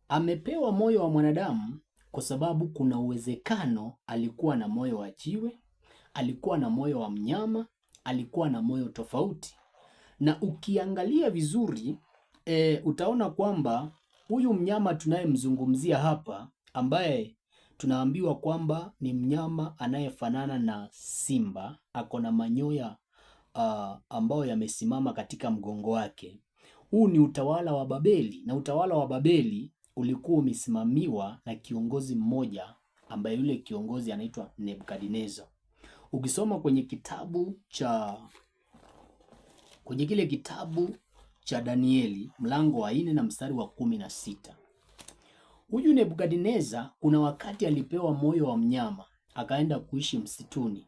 Amepewa moyo wa mwanadamu kwa sababu kuna uwezekano alikuwa na moyo wa jiwe, alikuwa na moyo wa mnyama, alikuwa na moyo tofauti. Na ukiangalia vizuri utaona kwamba huyu mnyama tunayemzungumzia hapa, ambaye tunaambiwa kwamba ni mnyama anayefanana na simba, ako na manyoya ambayo yamesimama katika mgongo wake. Huu ni utawala wa Babeli, na utawala wa Babeli ulikuwa umesimamiwa na kiongozi mmoja ambaye yule kiongozi anaitwa Nebukadneza. Ukisoma kwenye kile kitabu cha Danieli mlango wa 4 na mstari wa 16. Huyu Nebukadneza kuna wakati alipewa moyo wa mnyama, akaenda kuishi msituni,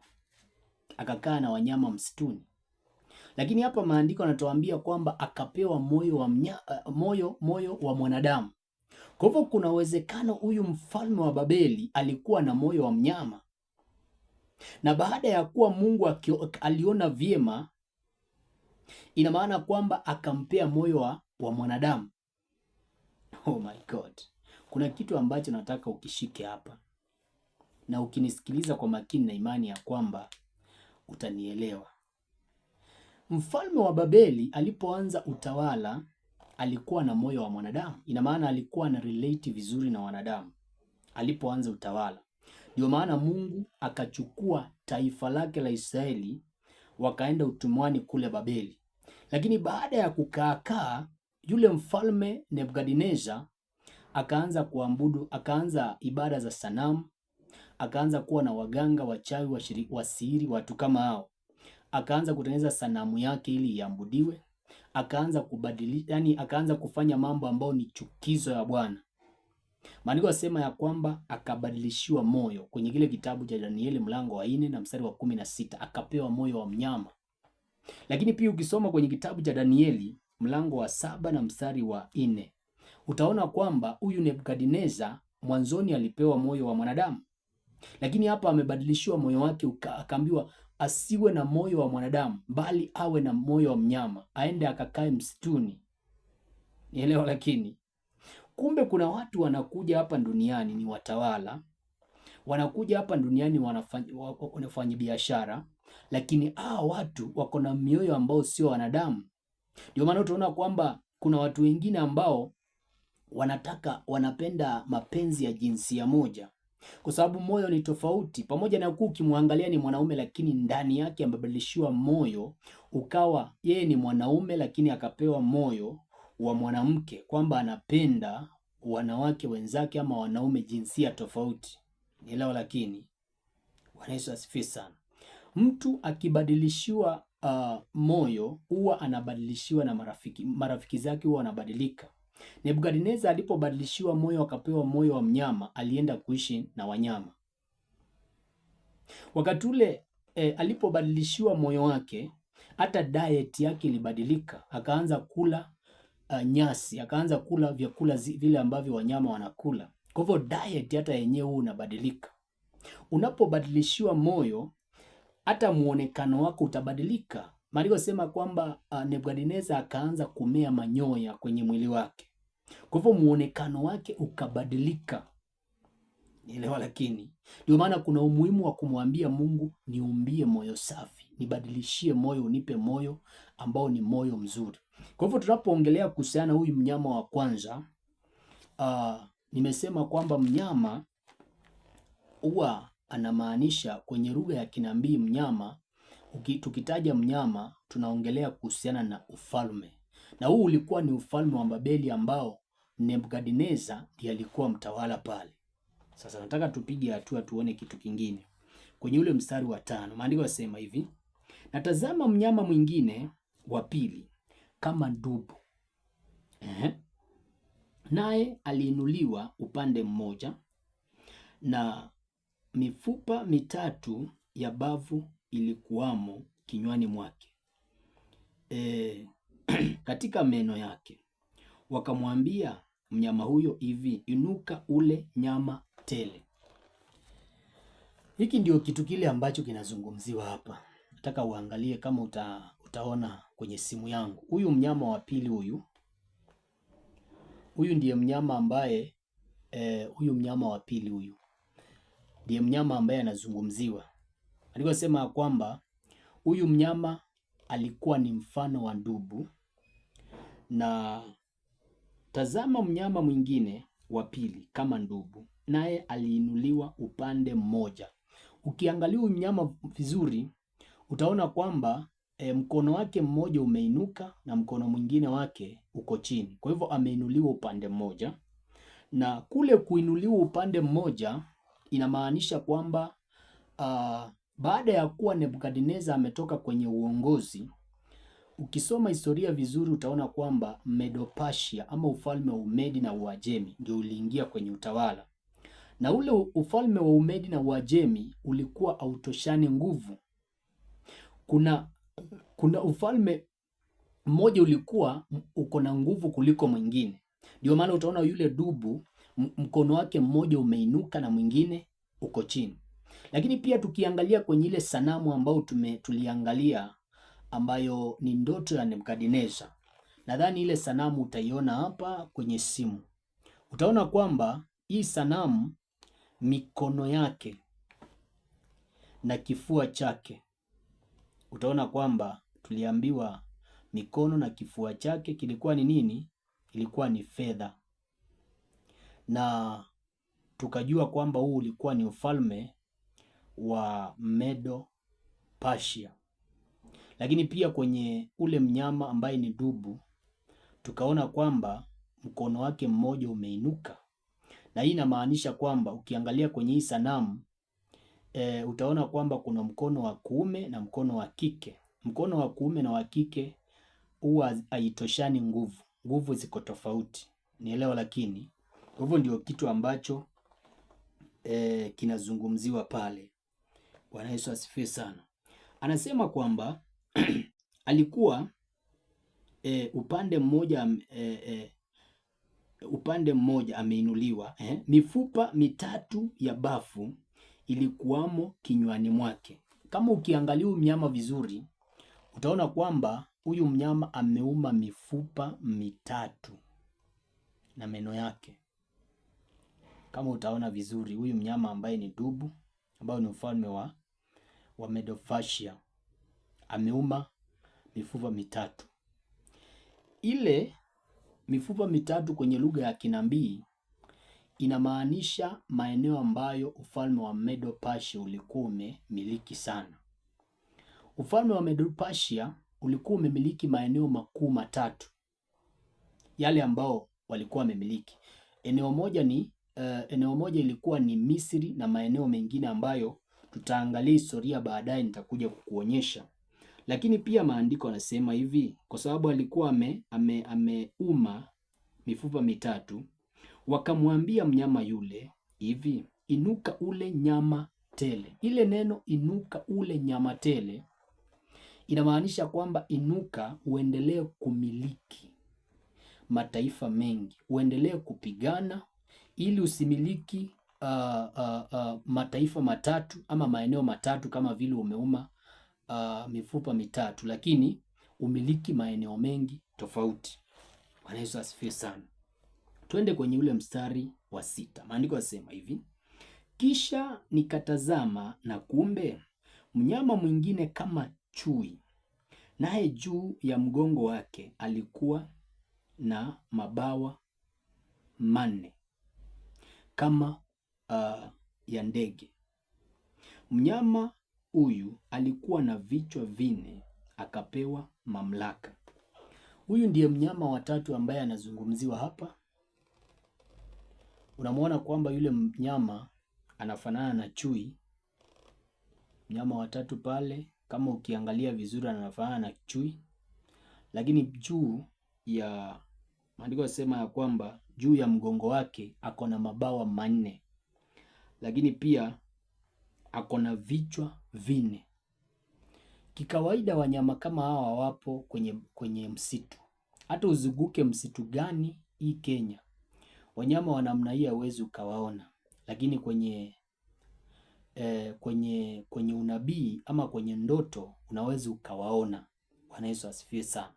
akakaa na wanyama msituni. Lakini hapa maandiko yanatuambia kwamba akapewa moyo wa moyo wa mwanadamu. Kwa hivyo kuna uwezekano huyu mfalme wa Babeli alikuwa na moyo wa mnyama, na baada ya kuwa Mungu aliona vyema, ina maana kwamba akampea moyo wa mwanadamu. Oh my God. Kuna kitu ambacho nataka ukishike hapa, na ukinisikiliza kwa makini na imani ya kwamba utanielewa. Mfalme wa Babeli alipoanza utawala alikuwa na moyo wa mwanadamu. Ina maana alikuwa na relate vizuri na wanadamu alipoanza utawala. Ndio maana Mungu akachukua taifa lake la Israeli wakaenda utumwani kule Babeli. Lakini baada ya kukaakaa, yule mfalme Nebukadneza akaanza kuabudu, akaanza ibada za sanamu, akaanza kuwa na waganga, wachawi, wasiri, watu kama hao. Akaanza kutengeneza sanamu yake ili iabudiwe, akaanza kubadilisha, yani akaanza kufanya mambo ambayo ni chukizo ya Bwana. Maandiko yasema ya kwamba akabadilishiwa moyo kwenye kile kitabu cha Danieli mlango wa 4 na mstari wa 16, akapewa moyo wa mnyama. Lakini pia ukisoma kwenye kitabu cha Danieli mlango wa 7 na mstari wa 4, utaona kwamba huyu Nebukadneza mwanzoni alipewa moyo wa mwanadamu, lakini hapa amebadilishiwa moyo wake, akaambiwa asiwe na moyo wa mwanadamu bali awe na moyo wa mnyama, aende akakae msituni. Nielewa. Lakini kumbe kuna watu wanakuja hapa duniani, ni watawala, wanakuja hapa duniani wanafanya biashara, lakini hao watu wako na mioyo ambao sio wanadamu. Ndio maana utaona kwamba kuna watu wengine ambao wanapenda mapenzi ya jinsia moja, kwa sababu moyo ni tofauti. Pamoja na kuwa ukimwangalia ni mwanaume, lakini ndani yake amebadilishiwa moyo, ukawa yeye ni mwanaume lakini akapewa moyo wa mwanamke, kwamba anapenda wanawake wenzake ama wanaume jinsia tofauti. Nielewa. Lakini Bwana Yesu asifiwe sana. Mtu akibadilishiwa moyo huwa anabadilishiwa na marafiki zake huwa anabadilika. Nebukadneza alipobadilishiwa moyo akapewa moyo wa mnyama, alienda kuishi na wanyama. Wakati ule alipobadilishiwa moyo wake, hata diet yake ilibadilika. Akaanza kula nyasi, akaanza kula vyakula vile ambavyo wanyama wanakula. Kwa hivyo diet hata yenyewe unabadilika. Unapobadilishiwa moyo, hata muonekano wako utabadilika. Maandiko sema kwamba Nebukadneza akaanza kumea manyoya kwenye mwili wake, kwa hivyo muonekano wake ukabadilika. Nielewa. Lakini ndio maana kuna umuhimu wa kumwambia Mungu, niumbie moyo safi, nibadilishie moyo, unipe moyo ambao ni moyo mzuri. Kwa hivyo tunapoongelea kuhusiana huyu mnyama wa kwanza, nimesema kwamba mnyama huwa anamaanisha kwenye lugha ya kinabii mnyama. Tukitaja mnyama tunaongelea kuhusiana na ufalme, na huu ulikuwa ni ufalme wa Babeli ambao Nebukadneza ndiye alikuwa mtawala pale. Sasa nataka tupige hatua tuone kitu kingine. Kwenye ule mstari wa 5 maandiko yasema hivi, natazama mnyama mwingine wa pili kama dubu, naye aliinuliwa upande mmoja, na mifupa mitatu ya bavu ilikuwamo kinywani mwake, katika meno yake. Wakamwambia mnyama huyo hivi, inuka ule nyama tele. Hiki ndio kitu kile ambacho kinazungumziwa hapa. Nataka uangalie kama utaona kwenye simu yangu. Huyu mnyama wa pili huyu Huyu ndiye mnyama ambaye huyu mnyama wa pili huyu ndiye mnyama ambaye anazungumziwa. Alikosema kwamba huyu mnyama alikuwa ni mfano wa dubu, na tazama mnyama mwingine wa pili kama ndubu, naye aliinuliwa upande mmoja. Ukiangalia huyu mnyama vizuri utaona kwamba mkono wake mmoja umeinuka na mkono mwingine wake uko chini. Kwa hivyo ameinuliwa upande mmoja, na kule kuinuliwa upande mmoja inamaanisha kwamba baada ya kuwa Nebukadneza ametoka kwenye uongozi, ukisoma historia vizuri utaona kwamba Medo-Persia ama ufalme wa Umedi na Uajemi ndio uliingia kwenye utawala, na ule ufalme wa Umedi na Uajemi ulikuwa hautoshani nguvu. Kuna ufalme mmoja ulikuwa uko na nguvu kuliko mwingine, ndio maana utaona yule dubu mkono wake mmoja umeinuka na mwingine uko chini. Lakini pia tukiangalia kwenye ile sanamu ambayo tuliangalia ambayo ni ndoto ya Nebukadneza, nadhani ile sanamu utaiona hapa kwenye simu. Utaona kwamba hii sanamu mikono yake na kifua chake, utaona kwamba tuliambiwa mikono na kifua chake kilikuwa ni nini? Ilikuwa ni fedha, na tukajua kwamba huu ulikuwa ni ufalme wa Medo-Persia. Lakini pia kwenye ule mnyama ambaye ni dubu tukaona kwamba mkono wake mmoja umeinuka, na hii inamaanisha kwamba ukiangalia kwenye hii sanamu utaona kwamba kuna mkono wa kuume na mkono wa kike. Mkono wa kuume na wa kike huwa haitoshani nguvu, nguvu ziko tofauti, nielewa. Lakini hivyo ndio kitu ambacho kinazungumziwa pale. Bwana Yesu asifiwe sana. Anasema kwamba alikuwa upande mmoja ameinuliwa, mifupa mitatu ya bafu ilikuwamo kinywani mwake. Kama ukiangalia huyu mnyama vizuri utaona kwamba huyu mnyama ameuma mifupa mitatu na meno yake. Kama utaona vizuri huyu mnyama ambaye ni dubu, ambaye ni ufalme wa Medo-Persia, ameuma mifupa mitatu. Ile mifupa mitatu kwenye lugha ya kinabii inamaanisha maeneo ambayo ufalme wa Medo-Persia ulikuwa umemiliki sana. Ufalme wa Medo-Persia ulikuwa umemiliki maeneo makuu matatu yale ambao walikuwa wamemiliki. Eneo moja ilikuwa ni Misri, na maeneo mengine ambayo tutaangalia historia baadaye nitakuja kukuonyesha. Lakini pia maandiko yanasema hivi, kwa sababu alikuwa ameuma mifupa mitatu, wakamwambia mnyama yule hivi, inuka ule nyama tele. Ile neno inuka ule nyama tele inamaanisha kwamba inuka uendelee kumiliki mataifa mengi, uendelee kupigana ili usimiliki mataifa matatu ama maeneo matatu kama vile umeuma mifupa mitatu, lakini umiliki maeneo mengi tofauti. Bwana Yesu asifiwe sana. Twende kwenye ule mstari wa 6. Maandiko yasema hivi, kisha nikatazama na kumbe mnyama mwingine kama chui, naye juu ya mgongo wake alikuwa na mabawa 4 kama ya ndege. Mnyama huyu alikuwa na vichwa 4, akapewa mamlaka. Huyu ndiye mnyama wa tatu ambaye anazungumziwa hapa. Unamwona kwamba yule mnyama anafanana na chui. Mnyama wa tatu pale, kama ukiangalia vizuri, anafanana na chui, lakini juu ya maandiko yasema ya kwamba juu ya mgongo wake ako na mabawa 4, lakini pia ako na vichwa 4. Kikawaida wanyama kama hawa wapo kwenye msitu. Hata uzunguke msitu gani hii Kenya, wanyama wa namna hii hauwezi ukawaona, lakini kwenye unabii ama kwenye ndoto unaweza ukawaona. Bwana Yesu asifiwe sana.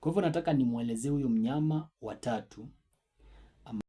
Kwa hivyo nataka nimwelezee huyu mnyama wa tatu